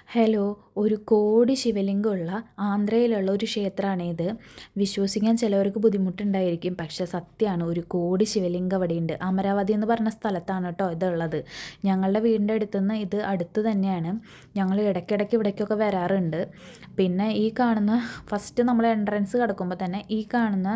Hello, ഒരു കോടി ശിവലിംഗമുള്ള ആന്ധ്രയിലുള്ള ഒരു ക്ഷേത്രമാണിത്. വിശ്വസിക്കാൻ ചിലവർക്ക് ബുദ്ധിമുട്ടുണ്ടായിരിക്കും, പക്ഷെ സത്യമാണ്, ഒരു കോടി ശിവലിംഗം അവിടെയുണ്ട്. അമരാവതി എന്ന് പറഞ്ഞ സ്ഥലത്താണ് കേട്ടോ ഇതുള്ളത്. ഞങ്ങളുടെ വീടിൻ്റെ അടുത്തുനിന്ന് ഇത് അടുത്ത് തന്നെയാണ്. ഞങ്ങൾ ഇടയ്ക്കിടയ്ക്ക് ഇവിടേക്കൊക്കെ വരാറുണ്ട്. പിന്നെ ഈ കാണുന്ന ഫസ്റ്റ് നമ്മൾ എൻട്രൻസ് കിടക്കുമ്പോൾ തന്നെ ഈ കാണുന്ന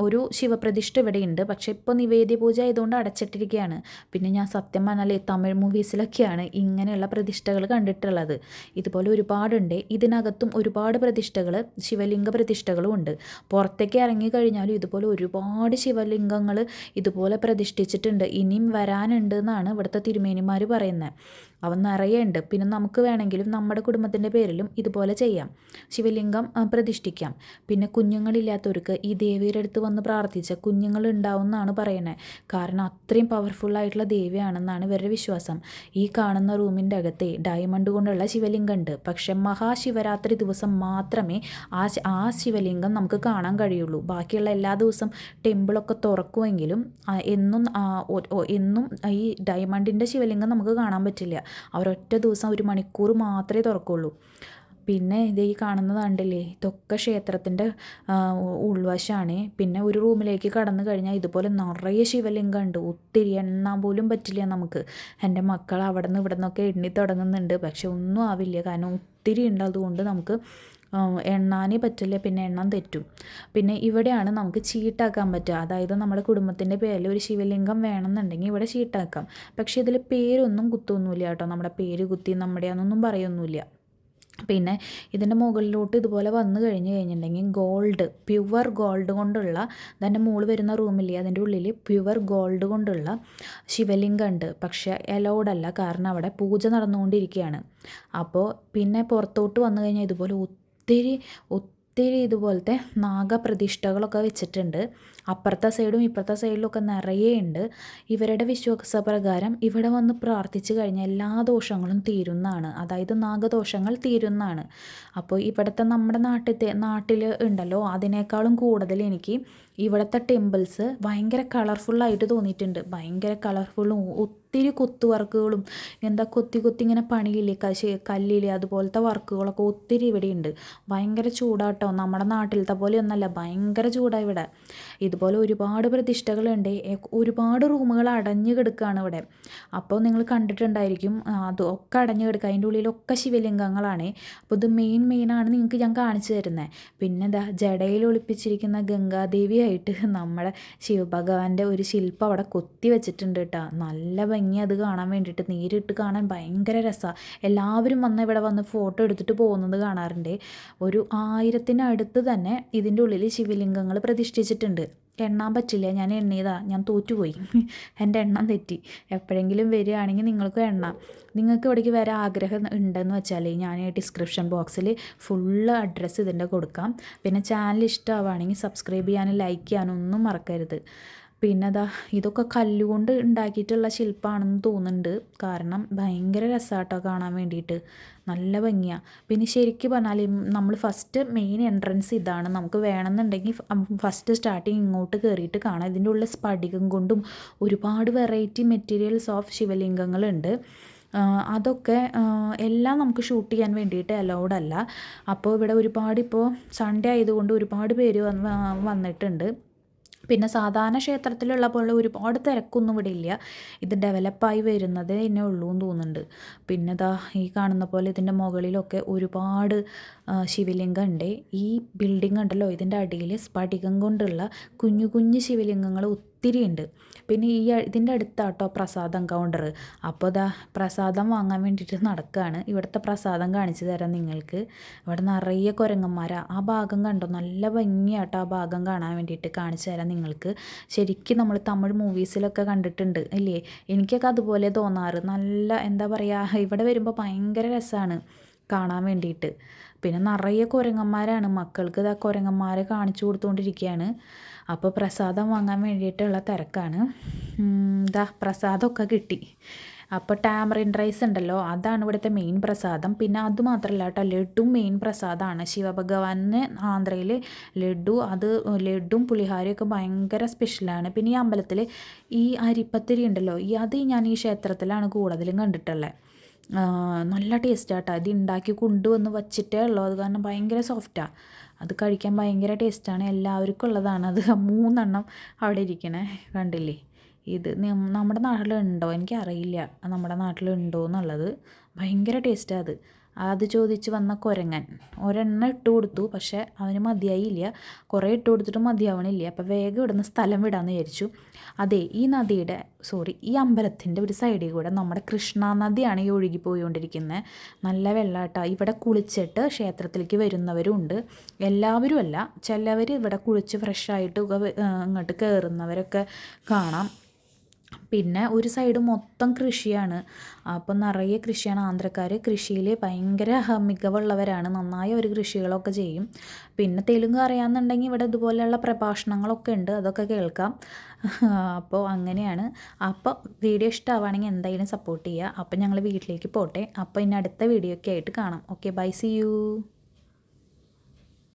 ഒരു ശിവപ്രതിഷ്ഠ ഇവിടെയുണ്ട്. പക്ഷേ ഇപ്പോൾ നിവേദ്യ പൂജ ആയതുകൊണ്ട് അടച്ചിട്ടിരിക്കുകയാണ്. പിന്നെ ഞാൻ സത്യം പറഞ്ഞാൽ തമിഴ് മൂവീസിലൊക്കെയാണ് ഇങ്ങനെയുള്ള പ്രതിഷ്ഠകൾ കണ്ടിട്ടുള്ളത്. ഇതുപോലെ ഒരുപാടുണ്ട്. ഇതിനകത്തും ഒരുപാട് പ്രതിഷ്ഠകൾ, ശിവലിംഗ പ്രതിഷ്ഠകളും ഉണ്ട്. പുറത്തേക്ക് ഇറങ്ങിക്കഴിഞ്ഞാലും ഇതുപോലെ ഒരുപാട് ശിവലിംഗങ്ങൾ ഇതുപോലെ പ്രതിഷ്ഠിച്ചിട്ടുണ്ട്. ഇനിയും വരാനുണ്ട് എന്നാണ് ഇവിടുത്തെ തിരുമേനിമാർ പറയുന്നത്. അവ നിറയെ ഉണ്ട്. പിന്നെ നമുക്ക് വേണമെങ്കിലും നമ്മുടെ കുടുംബത്തിൻ്റെ പേരിലും ഇതുപോലെ ചെയ്യാം, ശിവലിംഗം പ്രതിഷ്ഠിക്കാം. പിന്നെ കുഞ്ഞുങ്ങളില്ലാത്തവർക്ക് ഈ ദേവിയുടെ അടുത്ത് വന്ന് പ്രാർത്ഥിച്ച കുഞ്ഞുങ്ങൾ ഉണ്ടാവും എന്നാണ് പറയുന്നത്. കാരണം അത്രയും പവർഫുള്ളായിട്ടുള്ള ദേവിയാണെന്നാണ് ഇവരുടെ വിശ്വാസം. ഈ കാണുന്ന റൂമിൻ്റെ അകത്തെ ഡയമണ്ട് കൊണ്ടുള്ള ശിവലിംഗം ഉണ്ട്. പക്ഷെ മഹാശിവരാത്രി ദിവസം മാത്രമേ ആ ശിവലിംഗം നമുക്ക് കാണാൻ കഴിയുള്ളൂ. ബാക്കിയുള്ള എല്ലാ ദിവസം ടെമ്പിളൊക്കെ തുറക്കുമെങ്കിലും എന്നും ഈ ഡയമണ്ടിൻ്റെ ശിവലിംഗം നമുക്ക് കാണാൻ പറ്റില്ല. അവരൊറ്റ ദിവസം 1 മണിക്കൂർ മാത്രമേ തുറക്കുള്ളൂ. പിന്നെ ഇത് ഈ കാണുന്നത് കണ്ടില്ലേ, ഇതൊക്കെ ക്ഷേത്രത്തിൻ്റെ ഉൾവശമാണ്. പിന്നെ ഒരു റൂമിലേക്ക് കടന്നു കഴിഞ്ഞാൽ ഇതുപോലെ നിറയെ ശിവലിംഗം ഉണ്ട്. ഒത്തിരി എണ്ണാൻ പോലും പറ്റില്ല നമുക്ക്. എൻ്റെ മക്കൾ അവിടെ നിന്ന് ഇവിടെ നിന്നൊക്കെ എണ്ണി തുടങ്ങുന്നുണ്ട്, പക്ഷെ ഒന്നും ആവില്ല. കാരണം ഒത്തിരി ഉണ്ട്. അതുകൊണ്ട് നമുക്ക് എണ്ണാനേ പറ്റില്ല, പിന്നെ എണ്ണം തെറ്റും. പിന്നെ ഇവിടെയാണ് നമുക്ക് ചീട്ടാക്കാൻ പറ്റുക. അതായത് നമ്മുടെ കുടുംബത്തിൻ്റെ പേരിൽ ഒരു ശിവലിംഗം വേണമെന്നുണ്ടെങ്കിൽ ഇവിടെ ചീട്ടാക്കാം. പക്ഷേ ഇതിൽ പേരൊന്നും കുത്തൊന്നുമില്ല കേട്ടോ. നമ്മുടെ പേര് കുത്തി നമ്മുടെ അതൊന്നും പറയൊന്നുമില്ല. പിന്നെ ഇതിൻ്റെ മുകളിലോട്ട് ഇതുപോലെ വന്നു കഴിഞ്ഞിട്ടുണ്ടെങ്കിൽ പ്യുവർ ഗോൾഡ് കൊണ്ടുള്ള, അതിൻ്റെ മുകളിൽ വരുന്ന റൂമില്ലേ അതിൻ്റെ ഉള്ളിൽ പ്യുവർ ഗോൾഡ് കൊണ്ടുള്ള ശിവലിംഗം ഉണ്ട്. പക്ഷേ അലൗഡല്ല, കാരണം അവിടെ പൂജ നടന്നുകൊണ്ടിരിക്കുകയാണ്. അപ്പോൾ പിന്നെ പുറത്തോട്ട് വന്നു കഴിഞ്ഞാൽ ഇതുപോലെ ഒത്തിരി ഇതുപോലത്തെ നാഗപ്രതിഷ്ഠകളൊക്കെ വെച്ചിട്ടുണ്ട്. അപ്പുറത്തെ സൈഡും ഇപ്പുറത്തെ സൈഡിലൊക്കെ നിറയെ ഉണ്ട്. ഇവരുടെ വിശ്വാസപ്രകാരം ഇവിടെ വന്ന് പ്രാർത്ഥിച്ചു കഴിഞ്ഞാൽ എല്ലാ ദോഷങ്ങളും തീരുന്നതാണ്. അതായത് നാഗദോഷങ്ങൾ തീരുന്നതാണ്. അപ്പോൾ ഇവിടുത്തെ നമ്മുടെ നാട്ടിൽ ഉണ്ടല്ലോ, അതിനേക്കാളും കൂടുതൽ എനിക്ക് ഇവിടുത്തെ ടെമ്പിൾസ് ഭയങ്കര കളർഫുള്ളായിട്ട് തോന്നിയിട്ടുണ്ട്. ഭയങ്കര കളർഫുള്ളും ഒത്തിരി കൊത്തു വർക്കുകളും, എന്താ കൊത്തി ഇങ്ങനെ പണിയില്ലേ കല്ലിൽ, അതുപോലത്തെ വർക്കുകളൊക്കെ ഒത്തിരി ഇവിടെയുണ്ട്. ഭയങ്കര ചൂടാട്ടോ, നമ്മുടെ നാട്ടിലത്തെ പോലെയൊന്നല്ല, ഭയങ്കര ചൂടാണ് ഇവിടെ. ഇതുപോലെ ഒരുപാട് പ്രതിഷ്ഠകളുണ്ട്. ഒരുപാട് റൂമുകൾ അടഞ്ഞു കിടക്കുകയാണ് ഇവിടെ. അപ്പോൾ നിങ്ങൾ കണ്ടിട്ടുണ്ടായിരിക്കും, അതൊക്കെ അടഞ്ഞു കിടക്കുക. അതിൻ്റെ ഉള്ളിലൊക്കെ ശിവലിംഗങ്ങളാണ്. അപ്പോൾ ഇത് മെയിനാണ് നിങ്ങൾക്ക് ഞാൻ കാണിച്ചു തരുന്നത്. പിന്നെ എന്താ, ജടയിൽ ഒളിപ്പിച്ചിരിക്കുന്ന ഗംഗാദേവിയായിട്ട് നമ്മുടെ ശിവഭഗവാന്റെ ഒരു ശില്പം അവിടെ കൊത്തി വെച്ചിട്ടുണ്ട് കേട്ടോ. നല്ല ഭംഗി അത് കാണാൻ വേണ്ടിയിട്ട്. നേരിട്ട് കാണാൻ ഭയങ്കര രസമാണ്. എല്ലാവരും ഇവിടെ വന്ന് ഫോട്ടോ എടുത്തിട്ട് പോകുന്നത് കാണാറുണ്ട്. ഒരു 1000-നടുത്ത് തന്നെ ഇതിൻ്റെ ഉള്ളിൽ ശിവലിംഗങ്ങൾ പ്രതിഷ്ഠിച്ചിട്ടുണ്ട്. എണ്ണാൻ പറ്റില്ല, ഞാൻ എണ്ണിയതാ, ഞാൻ തോറ്റുപോയി. എൻ്റെ എണ്ണം തെറ്റി. എപ്പോഴെങ്കിലും വരികയാണെങ്കിൽ നിങ്ങൾക്ക് എണ്ണാം. നിങ്ങൾക്ക് ഇവിടേക്ക് വരാൻ ആഗ്രഹം ഉണ്ടെന്ന് വെച്ചാൽ ഞാൻ ഡിസ്ക്രിപ്ഷൻ ബോക്സിൽ ഫുള്ള് അഡ്രസ്സ് ഇതിൻ്റെ കൊടുക്കാം. പിന്നെ ചാനൽ ഇഷ്ടമാവുകയാണെങ്കിൽ സബ്സ്ക്രൈബ് ചെയ്യാനും ലൈക്ക് ചെയ്യാനും ഒന്നും മറക്കരുത്. പിന്നെ ഇതൊക്കെ കല്ലുകൊണ്ട് ഉണ്ടാക്കിയിട്ടുള്ള ശില്പമാണെന്ന് തോന്നുന്നുണ്ട്. കാരണം ഭയങ്കര രസമാട്ടോ കാണാൻ വേണ്ടിയിട്ട്, നല്ല ഭംഗിയാണ്. പിന്നെ ശരിക്കും പറഞ്ഞാൽ നമ്മൾ ഫസ്റ്റ് മെയിൻ എൻട്രൻസ് ഇതാണ്. നമുക്ക് വേണമെന്നുണ്ടെങ്കിൽ ഫസ്റ്റ് സ്റ്റാർട്ടിങ് ഇങ്ങോട്ട് കയറിയിട്ട് കാണാം. ഇതിൻ്റെ ഉള്ളിൽ സ്ഫടികം കൊണ്ടും ഒരുപാട് വെറൈറ്റി മെറ്റീരിയൽസ് ഓഫ് ശിവലിംഗങ്ങളുണ്ട്. അതൊക്കെ എല്ലാം നമുക്ക് ഷൂട്ട് ചെയ്യാൻ വേണ്ടിയിട്ട് അലൗഡ് അല്ല. അപ്പോൾ ഇവിടെ ഇപ്പോൾ സൺഡേ ആയതുകൊണ്ട് ഒരുപാട് പേര് വന്നിട്ടുണ്ട്. പിന്നെ സാധാരണ ക്ഷേത്രത്തിലുള്ള പോലെ ഒരുപാട് തിരക്കൊന്നും ഇവിടെ ഇല്ല. ഇത് ഡെവലപ്പായി വരുന്നതേ തന്നെ ഉള്ളൂ എന്ന് തോന്നുന്നുണ്ട്. പിന്നെ ഈ കാണുന്ന പോലെ ഇതിൻ്റെ മുകളിലൊക്കെ ഒരുപാട് ശിവലിംഗം ഉണ്ട്. ഈ ബിൽഡിംഗ് ഉണ്ടല്ലോ, ഇതിൻ്റെ അടിയിൽ സ്ഫടികം കൊണ്ടുള്ള കുഞ്ഞു ശിവലിംഗങ്ങൾ ഒത്തിരി ഉണ്ട്. പിന്നെ ഇതിൻ്റെ അടുത്താട്ടോ പ്രസാദം കൗണ്ടർ. അപ്പോൾ പ്രസാദം വാങ്ങാൻ വേണ്ടിയിട്ട് നടക്കുകയാണ്. ഇവിടുത്തെ പ്രസാദം കാണിച്ചു തരാം നിങ്ങൾക്ക്. ഇവിടെ നിറയെ കുരങ്ങന്മാരാ. ആ ഭാഗം കണ്ടോ, നല്ല ഭംഗിയാട്ടോ ആ ഭാഗം കാണാൻ വേണ്ടിയിട്ട്. കാണിച്ചു തരാം നിങ്ങൾക്ക്. ശരിക്കും നമ്മൾ തമിഴ് മൂവീസിലൊക്കെ കണ്ടിട്ടുണ്ട് ഇല്ലേ? എനിക്കൊക്കെ അതുപോലെ തോന്നാറ്. നല്ല എന്താ പറയുക, ഇവിടെ വരുമ്പോൾ ഭയങ്കര രസമാണ് കാണാൻ വേണ്ടിയിട്ട്. പിന്നെ നിറയെ കുരങ്ങന്മാരാണ്. മക്കൾക്ക് കുരങ്ങന്മാരെ കാണിച്ചു കൊടുത്തുകൊണ്ടിരിക്കുകയാണ്. അപ്പോൾ പ്രസാദം വാങ്ങാൻ വേണ്ടിയിട്ടുള്ള തിരക്കാണ്. പ്രസാദമൊക്കെ കിട്ടി. അപ്പോൾ ടാമറിൻ റൈസ് ഉണ്ടല്ലോ, അതാണ് ഇവിടുത്തെ മെയിൻ പ്രസാദം. പിന്നെ അതുമാത്രമല്ല കേട്ടോ, ലഡ്ഡും മെയിൻ പ്രസാദമാണ്. ശിവഭഗവാന് ആന്ധ്രയിൽ ലഡ്ഡും പുളിഹാരയൊക്കെ ഭയങ്കര സ്പെഷ്യലാണ്. പിന്നെ ഈ അമ്പലത്തിൽ ഈ അരിപ്പത്തിരി ഉണ്ടല്ലോ, അത് ഞാൻ ഈ ക്ഷേത്രത്തിലാണ് കൂടുതലും കണ്ടിട്ടുള്ളത്. നല്ല ടേസ്റ്റാട്ടോ. ഇത് ഉണ്ടാക്കി കൊണ്ടുവന്ന് വച്ചിട്ടേ ഉള്ളൂ. അത് കാരണം ഭയങ്കര സോഫ്റ്റാണ്. അത് കഴിക്കാൻ ഭയങ്കര ടേസ്റ്റാണ്. എല്ലാവർക്കും ഉള്ളതാണ് അത്. 3 അവിടെ ഇരിക്കണേ കണ്ടില്ലേ. ഇത് നമ്മുടെ നാട്ടിലുണ്ടോ എനിക്കറിയില്ല, നമ്മുടെ നാട്ടിലുണ്ടോ എന്നുള്ളത്. ഭയങ്കര ടേസ്റ്റാണ് അത്. അത് ചോദിച്ച് വന്ന കുരങ്ങൻ ഒരെണ്ണം ഇട്ട് കൊടുത്തു, പക്ഷേ അവന് മതിയായില്ല. കുറേ ഇട്ട് കൊടുത്തിട്ട് മതിയാവണില്ല. അപ്പോൾ വേഗം ഇവിടുന്ന് സ്ഥലം വിടാമെന്ന് വിചാരിച്ചു. അതെ, ഈ അമ്പലത്തിൻ്റെ ഒരു സൈഡിൽ കൂടെ നമ്മുടെ കൃഷ്ണ നദിയാണ് ഈ ഒഴുകി പോയിക്കൊണ്ടിരിക്കുന്നത്. നല്ല വെള്ളാട്ടോ. ഇവിടെ കുളിച്ചിട്ട് ക്ഷേത്രത്തിലേക്ക് വരുന്നവരും ഉണ്ട്. എല്ലാവരും അല്ല, ചിലവർ ഇവിടെ കുളിച്ച് ഫ്രഷായിട്ട് ഇങ്ങോട്ട് കയറുന്നവരൊക്കെ കാണാം. പിന്നെ ഒരു സൈഡ് മൊത്തം കൃഷിയാണ്. അപ്പം നിറയെ കൃഷിയാണ്. ആന്ധ്രക്കാർ കൃഷിയിൽ ഭയങ്കര മികവുള്ളവരാണ്. നന്നായി അവർ കൃഷികളൊക്കെ ചെയ്യും. പിന്നെ തെലുങ്ക് അറിയാമെന്നുണ്ടെങ്കിൽ ഇവിടെ ഇതുപോലെയുള്ള പ്രഭാഷണങ്ങളൊക്കെ ഉണ്ട്, അതൊക്കെ കേൾക്കാം. അപ്പോൾ അങ്ങനെയാണ്. അപ്പോൾ വീഡിയോ ഇഷ്ടമാവുകയാണെങ്കിൽ എന്തായാലും സപ്പോർട്ട് ചെയ്യുക. അപ്പോൾ ഞങ്ങൾ വീട്ടിലേക്ക് പോട്ടെ. അപ്പോൾ ഇനി അടുത്ത വീഡിയോ ഒക്കെ ആയിട്ട് കാണാം. Okay, bye, see U.